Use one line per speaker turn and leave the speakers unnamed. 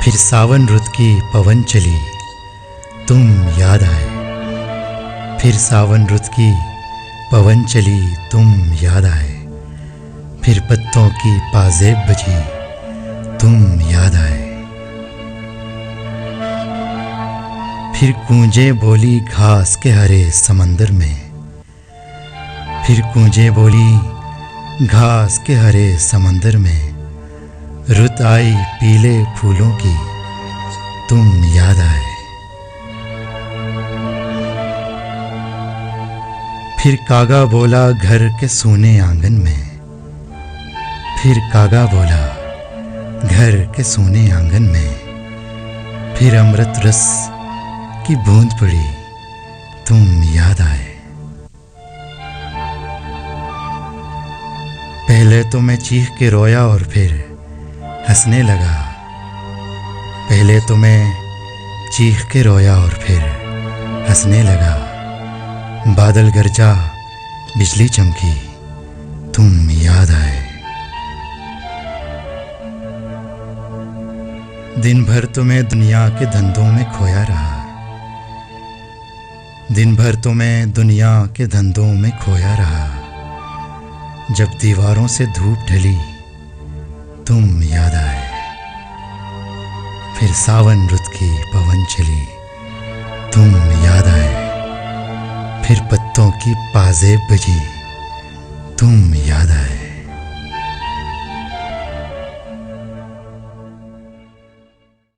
फिर सावन रुत की पवन चली, तुम याद आए। फिर सावन रुत की पवन चली, तुम याद आए। फिर पत्तों की पाजेब बजी, तुम याद आए। फिर गूंजे बोली घास के हरे समंदर में। फिर गूंजे बोली घास के हरे समंदर में। रुत आई पीले फूलों की, तुम याद आए। फिर कागा बोला घर के सूने आंगन में। फिर कागा बोला घर के सूने आंगन में। फिर अमृत रस की बूंद पड़ी, तुम याद आए। पहले तो मैं चीख के रोया और फिर हंसने लगा। पहले तो मैं चीख के रोया और फिर हंसने लगा। बादल गरजा बिजली चमकी, तुम याद आए। दिन भर तो मैं दुनिया के धंधों में खोया रहा। दिन भर तो मैं दुनिया के धंधों में खोया रहा। जब दीवारों से धूप ढली, तुम याद आए। फिर सावन रुत की पवन चली, तुम याद आए। फिर पत्तों की पाजेब बजी, तुम